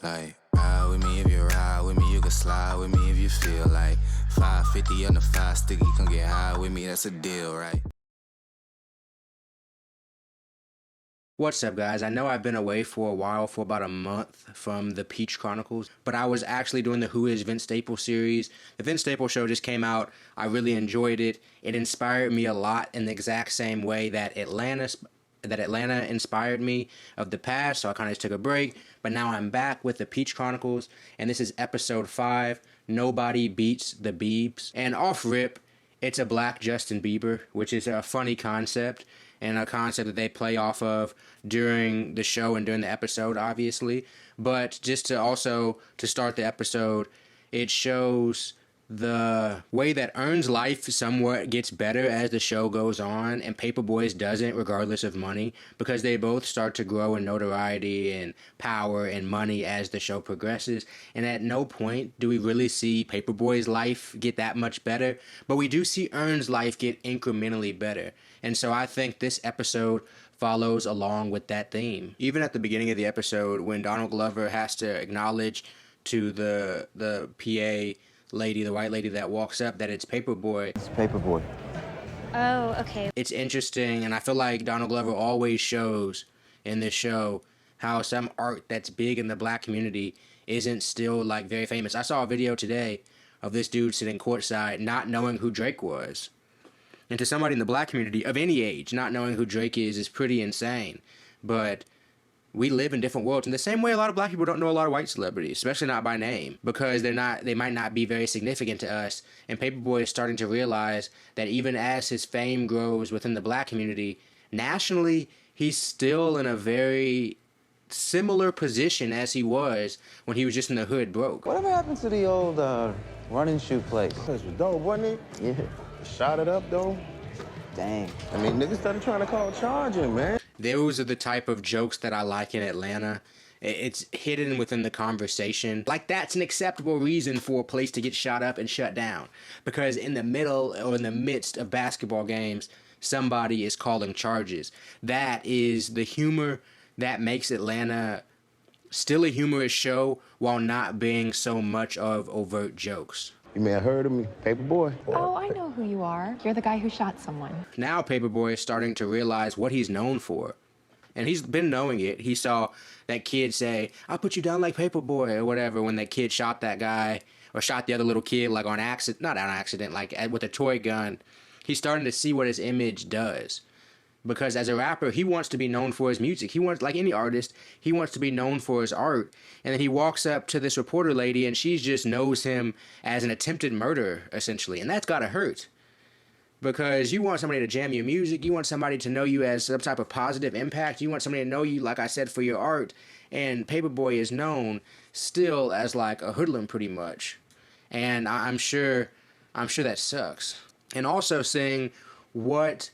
Like, ride with me if you ride with me, you can slide with me if you feel like 550 on the 5 sticky, come get high with me, that's a deal, right? What's up, guys? I know I've been away for a while, for about a month from the Peach Chronicles, but I was actually doing the Who is Vince Staples series. The Vince Staples show just came out. I really enjoyed it. It inspired me a lot in the exact same way that Atlanta inspired me of the past, so I kind of just took a break. But now I'm back with the Peach Chronicles, and this is episode 5, Nobody Beats The Biebs. And off rip, it's a black Justin Bieber, which is a funny concept, and a concept that they play off of during the show and during the episode, obviously. But just to start the episode, it shows the way that Earn's life somewhat gets better as the show goes on, and Paperboy's doesn't, regardless of money, because they both start to grow in notoriety and power and money as the show progresses. And at no point do we really see Paperboy's life get that much better, but we do see Earn's life get incrementally better. And so I think this episode follows along with that theme. Even at the beginning of the episode, when Donald Glover has to acknowledge to the PA lady, the white lady that walks up, that it's Paperboy. It's Paperboy. Oh, okay. It's interesting, and I feel like Donald Glover always shows in this show how some art that's big in the black community isn't still like very famous. I saw a video today of this dude sitting courtside not knowing who Drake was. And to somebody in the black community of any age, not knowing who Drake is pretty insane. But we live in different worlds. In the same way, a lot of black people don't know a lot of white celebrities, especially not by name, because they might not be very significant to us. And Paperboy is starting to realize that even as his fame grows within the black community, nationally, he's still in a very similar position as he was when he was just in the hood broke. Whatever happened to the old run and shoot place? This was dope, wasn't it? Yeah. Shot it up, though. Dang. I mean, niggas started trying to call charging, man. Those are the type of jokes that I like in Atlanta. It's hidden within the conversation. Like, that's an acceptable reason for a place to get shot up and shut down. Because in the middle or in the midst of basketball games, somebody is calling charges. That is the humor that makes Atlanta still a humorous show while not being so much of overt jokes. You may have heard of me, Paperboy. Oh, I know who you are. You're the guy who shot someone. Now Paperboy is starting to realize what he's known for. And he's been knowing it. He saw that kid say, "I'll put you down like Paperboy," or whatever, when that kid shot that guy, or shot the other little kid, like on accident, not on accident, like with a toy gun. He's starting to see what his image does. Because as a rapper, he wants to be known for his music. He wants, like any artist, he wants to be known for his art. And then he walks up to this reporter lady, and she just knows him as an attempted murderer, essentially. And that's gotta hurt. Because you want somebody to jam your music. You want somebody to know you as some type of positive impact. You want somebody to know you, like I said, for your art. And Paperboy is known still as like a hoodlum, pretty much. And I'm sure that sucks. And also seeing what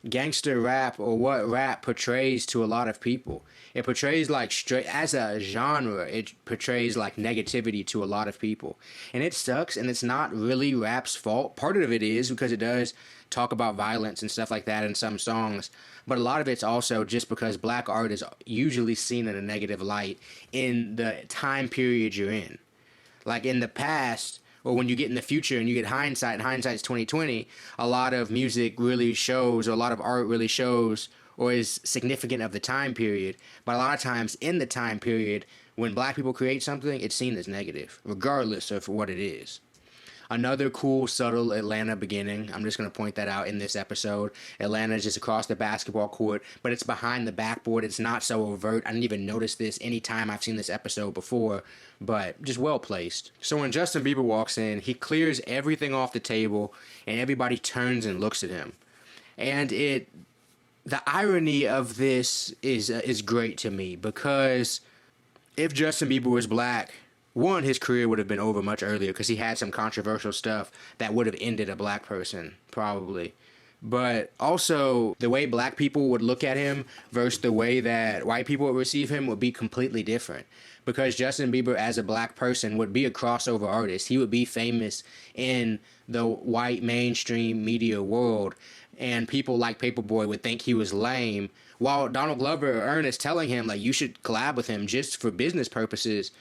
gangster rap or what rap portrays to a lot of people. It portrays like straight, as a genre, it portrays like negativity to a lot of people. And it sucks, and it's not really rap's fault. Part of it is because it does talk about violence and stuff like that in some songs. But a lot of it's also just because black art is usually seen in a negative light in the time period you're in. Like in the past, or when you get in the future and you get hindsight, and hindsight's 2020, a lot of music really shows, or a lot of art really shows, or is significant of the time period. But a lot of times in the time period, when black people create something, it's seen as negative, regardless of what it is. Another cool, subtle Atlanta beginning. I'm just going to point that out in this episode. Atlanta is just across the basketball court, but it's behind the backboard. It's not so overt. I didn't even notice this any time I've seen this episode before, but just well placed. So when Justin Bieber walks in, he clears everything off the table, and everybody turns and looks at him. And the irony of this is great to me, because if Justin Bieber was black, one, his career would have been over much earlier because he had some controversial stuff that would have ended a black person, probably. But also, the way black people would look at him versus the way that white people would receive him would be completely different. Because Justin Bieber, as a black person, would be a crossover artist. He would be famous in the white mainstream media world and people like Paperboy would think he was lame, while Donald Glover or Ern is telling him, like, you should collab with him just for business purposes.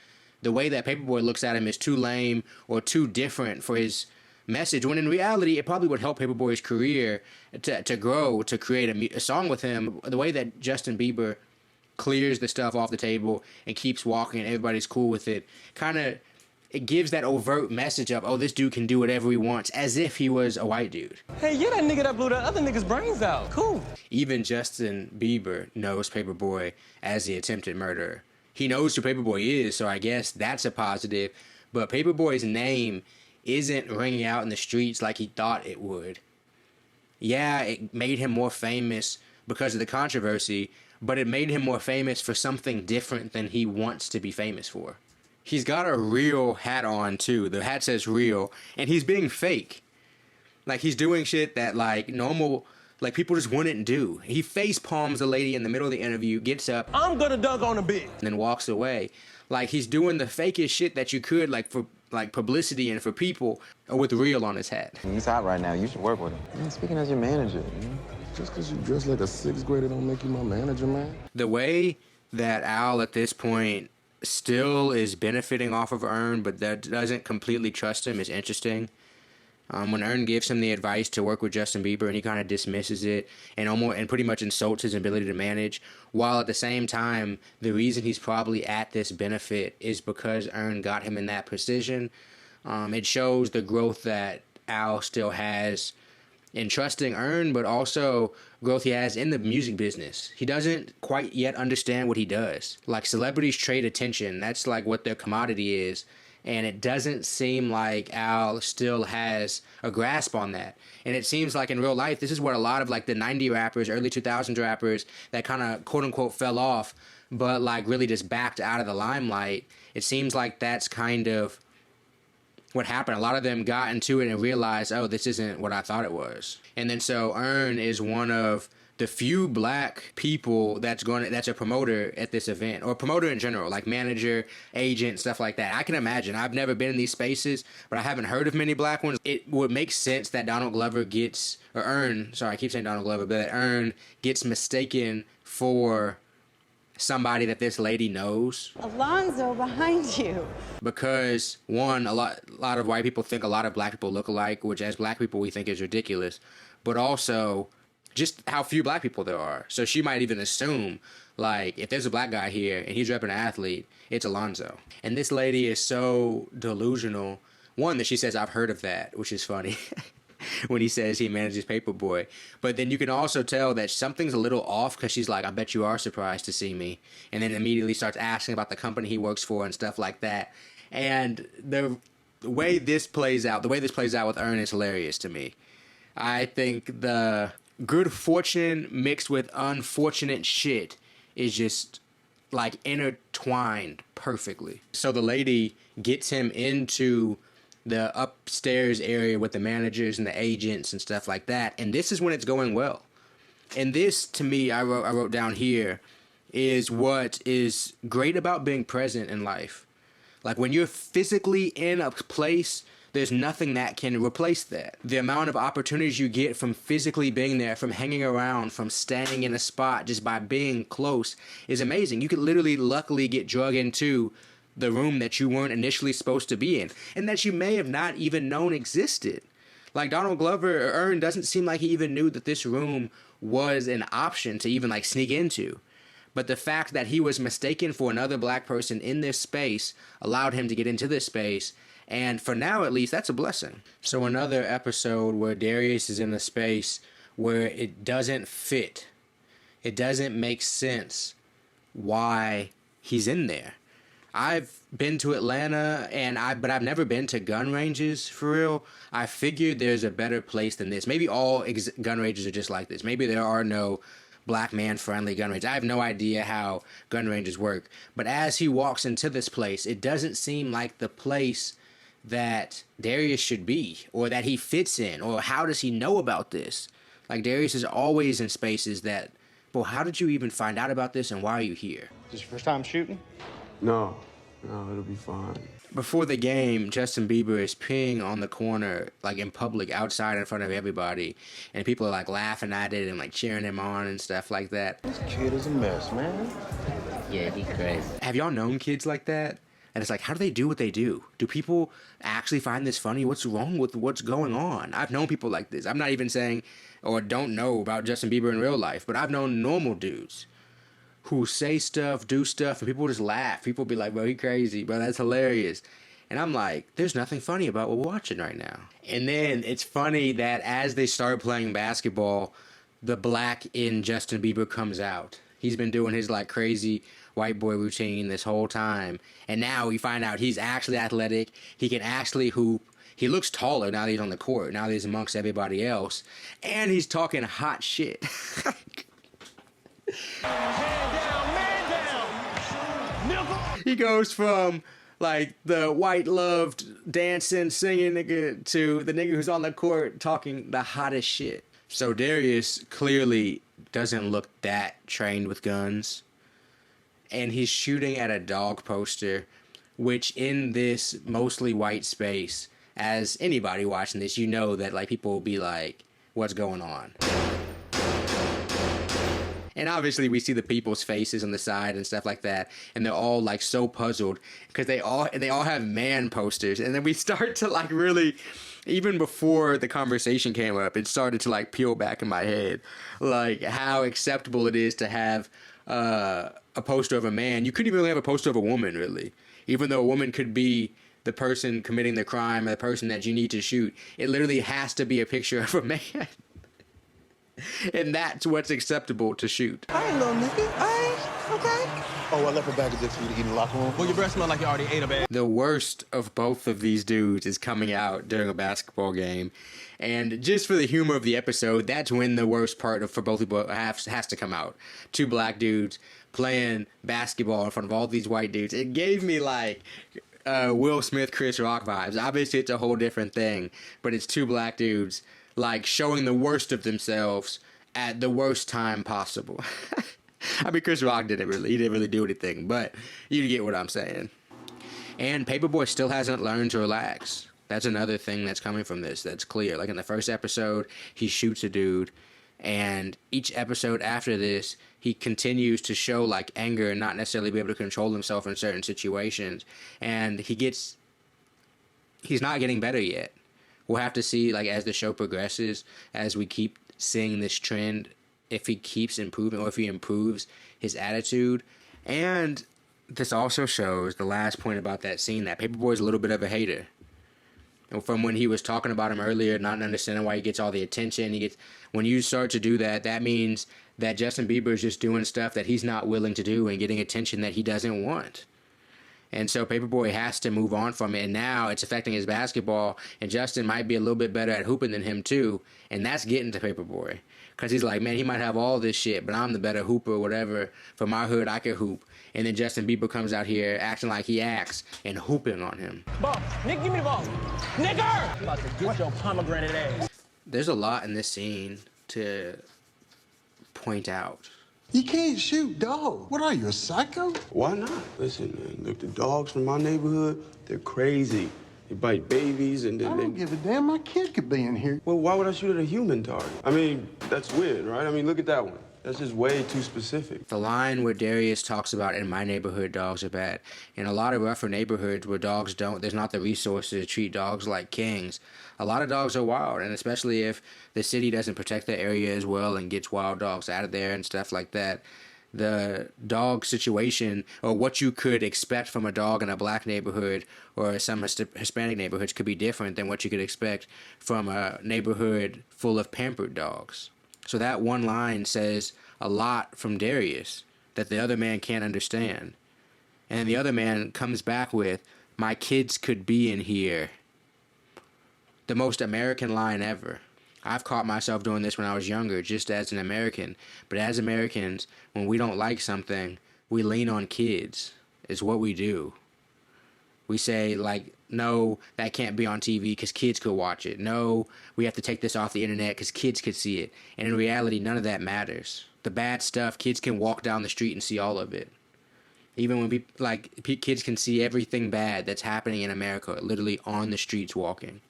The way that Paperboy looks at him is too lame or too different for his message, when in reality it probably would help Paperboy's career to grow, to create a song with him. The way that Justin Bieber clears the stuff off the table and keeps walking and everybody's cool with it, kind of, it gives that overt message of, oh, this dude can do whatever he wants, as if he was a white dude. Hey, you're that nigga that blew the other nigga's brains out. Cool. Even Justin Bieber knows Paperboy as the attempted murderer. He knows who Paperboy is, so I guess that's a positive. But Paperboy's name isn't ringing out in the streets like he thought it would. Yeah, it made him more famous because of the controversy, but it made him more famous for something different than he wants to be famous for. He's got a real hat on, too. The hat says real, and he's being fake. Like, he's doing shit that, like, normal, like, people just wouldn't do. He face palms a lady in the middle of the interview, gets up, I'm gonna dunk on a bitch, and then walks away. Like, he's doing the fakest shit that you could, like, for, like, publicity and for people, with real on his hat. He's hot right now. You should work with him. Man, speaking as your manager, Just because you dress like a sixth grader don't make you my manager, man. The way that Al, at this point, still is benefiting off of Ern, but that doesn't completely trust him, is interesting. When Ern gives him the advice to work with Justin Bieber, and he kind of dismisses it and pretty much insults his ability to manage, while at the same time, the reason he's probably at this benefit is because Ern got him in that position. It shows the growth that Al still has in trusting Ern, but also growth he has in the music business. He doesn't quite yet understand what he does. Like, celebrities trade attention. That's like what their commodity is. And it doesn't seem like Al still has a grasp on that. And it seems like in real life, this is what a lot of like the 90s rappers, early 2000s rappers that kind of quote unquote fell off, but like really just backed out of the limelight. It seems like that's kind of what happened. A lot of them got into it and realized, oh, this isn't what I thought it was. And then so Ern is one of the few black people that's a promoter at this event, or promoter in general, like manager, agent, stuff like that. I can imagine. I've never been in these spaces, but I haven't heard of many black ones. It would make sense that Ern gets mistaken for somebody that this lady knows. Alonzo, behind you. Because one, a lot of white people think a lot of black people look alike, which as black people we think is ridiculous, but also just how few black people there are. So she might even assume, like, if there's a black guy here and he's repping an athlete, it's Alonzo. And this lady is so delusional. One, that she says, I've heard of that, which is funny. When he says he manages Paperboy. But then you can also tell that something's a little off, because she's like, I bet you are surprised to see me. And then immediately starts asking about the company he works for and stuff like that. And the way this plays out with Ern is hilarious to me. I think the good fortune mixed with unfortunate shit is just like intertwined perfectly. So the lady gets him into the upstairs area with the managers and the agents and stuff like that, and this is when it's going well. And this, to me, I wrote down here, is what is great about being present in life. Like, when you're physically in a place, there's nothing that can replace that. The amount of opportunities you get from physically being there, from hanging around, from staying in a spot just by being close is amazing. You could literally, luckily, get drug into the room that you weren't initially supposed to be in, and that you may have not even known existed. Like, Donald Glover or Ern doesn't seem like he even knew that this room was an option to even like sneak into. But the fact that he was mistaken for another black person in this space allowed him to get into this space. And for now, at least, that's a blessing. So another episode where Darius is in a space where it doesn't fit. It doesn't make sense why he's in there. I've been to Atlanta, but I've never been to gun ranges, for real. I figured there's a better place than this. Maybe all gun ranges are just like this. Maybe there are no black man-friendly gun ranges. I have no idea how gun ranges work. But as he walks into this place, it doesn't seem like the place that Darius should be, or that he fits in, or how does he know about this? Like, Darius is always in spaces that, well, how did you even find out about this, and why are you here? Is this your first time shooting? No, No, it'll be fine. Before the game, Justin Bieber is peeing on the corner, like in public, outside in front of everybody, and people are like laughing at it and like cheering him on and stuff like that. This kid is a mess, man. Yeah, he's crazy. Have y'all known kids like that? And it's like, how do they do what they do? Do people actually find this funny? What's wrong with what's going on? I've known people like this. I'm not even saying or don't know about Justin Bieber in real life, but I've known normal dudes who say stuff, do stuff, and people just laugh. People be like, bro, he crazy, bro, that's hilarious. And I'm like, there's nothing funny about what we're watching right now. And then it's funny that as they start playing basketball, the black in Justin Bieber comes out. He's been doing his like crazy white boy routine this whole time. And now we find out he's actually athletic. He can actually hoop. He looks taller now that he's on the court. Now that he's amongst everybody else. And he's talking hot shit. He goes from like the white loved dancing, singing nigga to the nigga who's on the court talking the hottest shit. So Darius clearly doesn't look that trained with guns. And he's shooting at a dog poster, which in this mostly white space, as anybody watching this, you know that like people will be like, what's going on? And obviously we see the people's faces on the side and stuff like that, and they're all like so puzzled because they all have man posters. And then we start to like really, even before the conversation came up, it started to like peel back in my head like how acceptable it is to have a poster of a man. You couldn't even really have a poster of a woman, really, even though a woman could be the person committing the crime or the person that you need to shoot. It literally has to be a picture of a man. And that's what's acceptable to shoot. I ain't little nigga. I ain't. Okay. Oh, I left a bag of this for you to eat in the locker room. Well, your breath smell like you already ate a bag. The worst of both of these dudes is coming out during a basketball game. And just for the humor of the episode, that's when the worst part for both people has to come out. Two black dudes playing basketball in front of all these white dudes. It gave me like Will Smith, Chris Rock vibes. Obviously, it's a whole different thing, but it's two black dudes like showing the worst of themselves at the worst time possible. I mean, Chris Rock didn't really do anything, but you get what I'm saying. And Paperboy still hasn't learned to relax. That's another thing that's coming from this that's clear. Like in the first episode, he shoots a dude, and each episode after this, he continues to show like anger and not necessarily be able to control himself in certain situations. And he's not getting better yet. We'll have to see, like, as the show progresses, as we keep seeing this trend, if he keeps improving or if he improves his attitude. And this also shows, the last point about that scene, that Paperboy's a little bit of a hater. And from when he was talking about him earlier, not understanding why he gets all the attention, when you start to do that, that means that Justin Bieber is just doing stuff that he's not willing to do and getting attention that he doesn't want. And so Paperboy has to move on from it, and now it's affecting his basketball, and Justin might be a little bit better at hooping than him too, and that's getting to Paperboy. Because he's like, man, he might have all this shit, but I'm the better hooper or whatever. For my hood, I can hoop. And then Justin Bieber comes out here acting like he acts and hooping on him. Ball. Nick, give me the ball. Nigger! I'm about to get your pomegranate ass. There's a lot in this scene to point out. You can't shoot dogs. What are you, a psycho? Why not? Listen, man, look, the dogs from my neighborhood, they're crazy. They bite babies and then I don't give a damn. My kid could be in here. Well, why would I shoot at a human target? I mean, that's weird, right? I mean, look at that one. That's just way too specific. The line where Darius talks about, in my neighborhood, dogs are bad. In a lot of rougher neighborhoods where there's not the resources to treat dogs like kings, a lot of dogs are wild, and especially if the city doesn't protect the area as well and gets wild dogs out of there and stuff like that, the dog situation, or what you could expect from a dog in a black neighborhood or some Hispanic neighborhoods, could be different than what you could expect from a neighborhood full of pampered dogs. So that one line says a lot from Darius that the other man can't understand. And the other man comes back with, my kids could be in here. The most American line ever. I've caught myself doing this when I was younger, just as an American. But as Americans, when we don't like something, we lean on kids. It's what we do. We say, like, no, that can't be on TV because kids could watch it. No, we have to take this off the internet because kids could see it. And in reality, none of that matters. The bad stuff, kids can walk down the street and see all of it. Even when kids can see everything bad that's happening in America, literally on the streets walking.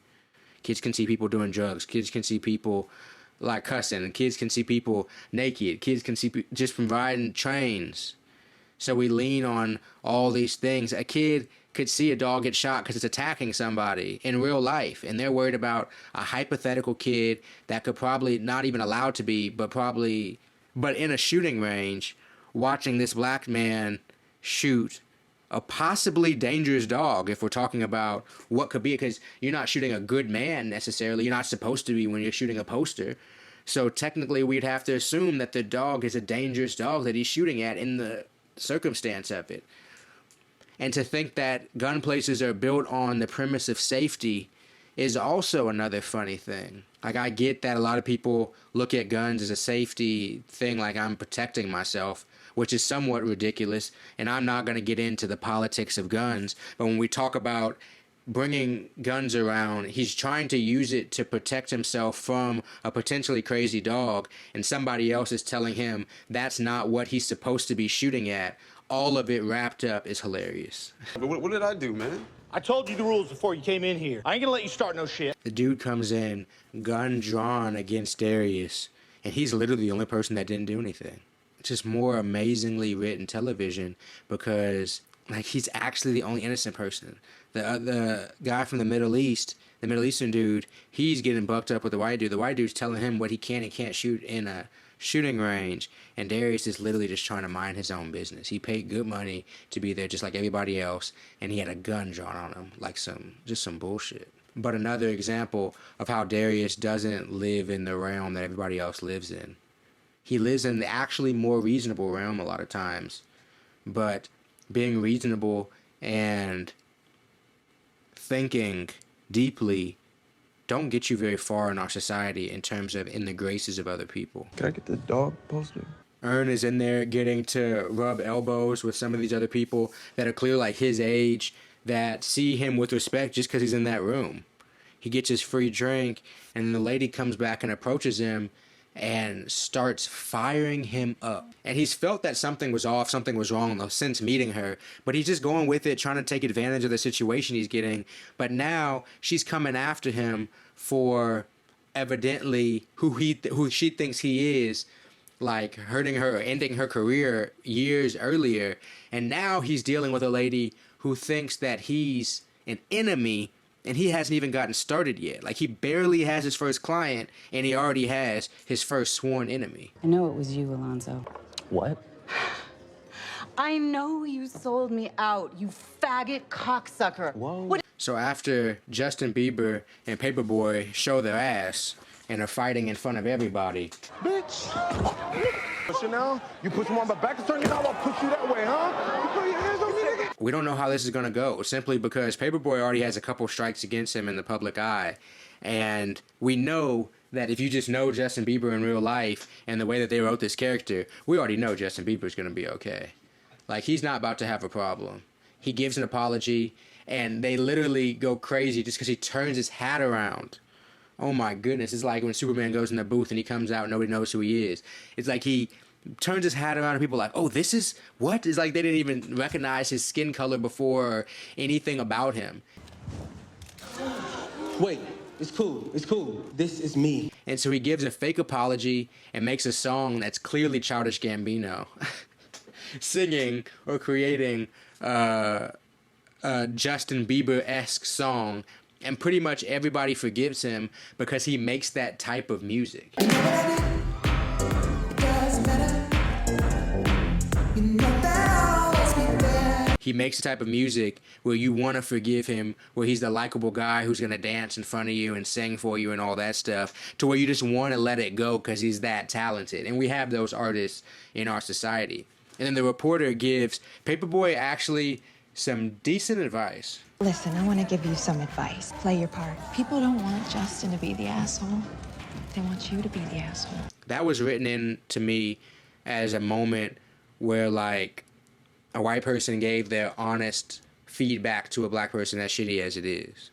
Kids can see people doing drugs. Kids can see people like cussing. And kids can see people naked. Kids can see just from riding trains. So we lean on all these things. A kid could see a dog get shot because it's attacking somebody in real life, and they're worried about a hypothetical kid that could probably not even allowed to be, but in a shooting range, watching this black man shoot a possibly dangerous dog, if we're talking about what could be, because you're not shooting a good man necessarily. You're not supposed to be when you're shooting a poster. So technically we'd have to assume that the dog is a dangerous dog that he's shooting at in the circumstance of it. And to think that gun places are built on the premise of safety is also another funny thing. Like, I get that a lot of people look at guns as a safety thing, like I'm protecting myself, which is somewhat ridiculous, and I'm not going to get into the politics of guns, but when we talk about bringing guns around, he's trying to use it to protect himself from a potentially crazy dog, and somebody else is telling him that's not what he's supposed to be shooting at. All of it wrapped up is hilarious. But what did I do, man? I told you the rules before you came in here. I ain't gonna let you start no shit. The dude comes in, gun drawn against Darius, and he's literally the only person that didn't do anything. It's just more amazingly written television because, like, he's actually the only innocent person. The guy from the Middle East, the Middle Eastern dude, he's getting bucked up with the white dude. The white dude's telling him what he can and can't shoot in a shooting range, and Darius is literally just trying to mind his own business. He paid good money to be there just like everybody else, and he had a gun drawn on him, like some bullshit. But another example of how Darius doesn't live in the realm that everybody else lives in. He lives in the actually more reasonable realm a lot of times, but being reasonable and thinking deeply don't get you very far in our society in terms of in the graces of other people. Can I get the dog poster? Ern is in there getting to rub elbows with some of these other people that are clearly like his age, that see him with respect just because he's in that room. He gets his free drink, and the lady comes back and approaches him and starts firing him up. And he's felt that something was off, something was wrong since meeting her, but he's just going with it, trying to take advantage of the situation he's getting. But now she's coming after him for evidently who she thinks he is, like hurting her or ending her career years earlier. And now he's dealing with a lady who thinks that he's an enemy, and he hasn't even gotten started yet. Like, he barely has his first client, and he already has his first sworn enemy. I know it was you, Alonzo. What? I know you sold me out, you faggot cocksucker. Whoa. What? So after Justin Bieber and Paperboy show their ass and are fighting in front of everybody, Bitch! Chanel, you put your on my back to turn you out, I'll push you that way, huh? You put your hands on me, nigga? we don't know how this is going to go, simply because Paperboy already has a couple strikes against him in the public eye. And we know that if you just know Justin Bieber in real life and the way that they wrote this character, we already know Justin Bieber's going to be okay. Like, he's not about to have a problem. He gives an apology, and they literally go crazy just because he turns his hat around. Oh my goodness, it's like when Superman goes in the booth and he comes out and nobody knows who he is. It's like he turns his hat around and people are like, oh, this is what? It's like they didn't even recognize his skin color before or anything about him. Wait, it's cool. It's cool. This is me. And so he gives a fake apology and makes a song that's clearly Childish Gambino singing or creating a Justin Bieber-esque song. And pretty much everybody forgives him because he makes that type of music. He makes the type of music where you want to forgive him, where he's the likable guy who's going to dance in front of you and sing for you and all that stuff, to where you just want to let it go because he's that talented. And we have those artists in our society. And then the reporter gives Paperboy actually some decent advice. Listen, I want to give you some advice. Play your part. People don't want Justin to be the asshole. They want you to be the asshole. That was written in to me as a moment where, like, a white person gave their honest feedback to a black person, as shitty as it is.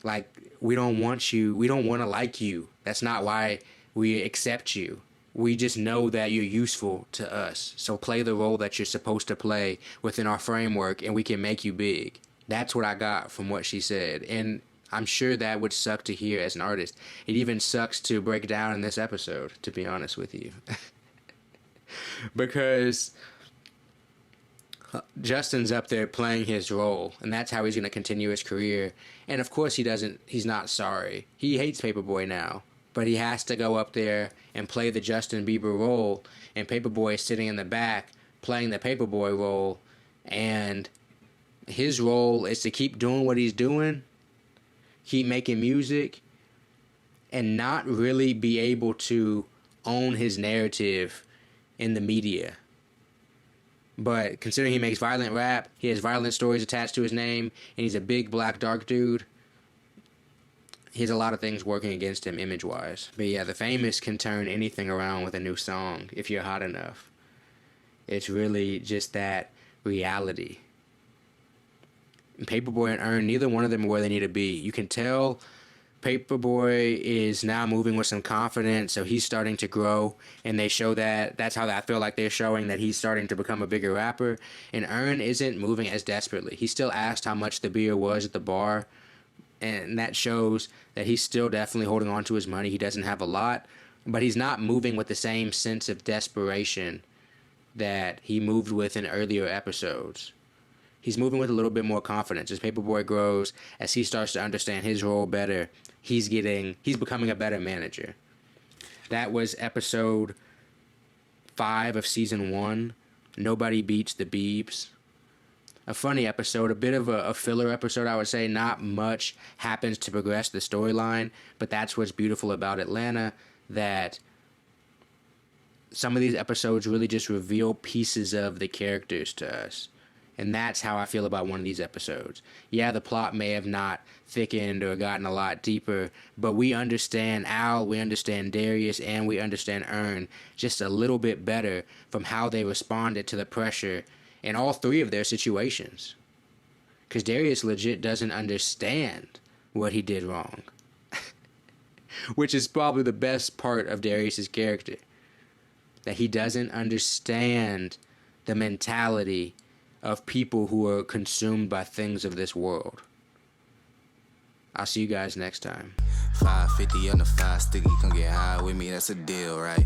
Like, we don't want you. We don't want to like you. That's not why we accept you. We just know that you're useful to us. So play the role that you're supposed to play within our framework and we can make you big. That's what I got from what she said. And I'm sure that would suck to hear as an artist. It even sucks to break down in this episode, to be honest with you. Because Justin's up there playing his role, and that's how he's going to continue his career. And of course he's not sorry. He hates Paperboy now, but he has to go up there and play the Justin Bieber role, and Paperboy is sitting in the back playing the Paperboy role, and his role is to keep doing what he's doing, keep making music, and not really be able to own his narrative in the media. But considering he makes violent rap, he has violent stories attached to his name, and he's a big black dark dude, he has a lot of things working against him image-wise. But yeah, the famous can turn anything around with a new song if you're hot enough. It's really just that reality. And Paperboy and Earn, neither one of them are where they need to be. You can tell Paperboy is now moving with some confidence, so he's starting to grow, and they show that. That's how I feel like they're showing that he's starting to become a bigger rapper. And Earn isn't moving as desperately. He still asked how much the beer was at the bar, and that shows that he's still definitely holding on to his money. He doesn't have a lot, but he's not moving with the same sense of desperation that he moved with in earlier episodes. He's moving with a little bit more confidence. As Paperboy grows, as he starts to understand his role better, he's becoming a better manager. That was episode 5 of season 1. Nobody Beats The Biebs. A funny episode, a bit of a filler episode, I would say. Not much happens to progress the storyline, but that's what's beautiful about Atlanta, that some of these episodes really just reveal pieces of the characters to us. And that's how I feel about one of these episodes. Yeah, the plot may have not thickened or gotten a lot deeper, but we understand Al, we understand Darius, and we understand Earn just a little bit better from how they responded to the pressure in all 3 of their situations. Because Darius legit doesn't understand what he did wrong. Which is probably the best part of Darius's character. That he doesn't understand the mentality of people who are consumed by things of this world. I'll see you guys next time. 550 on the 5 sticky, come get high with me, that's a deal, right?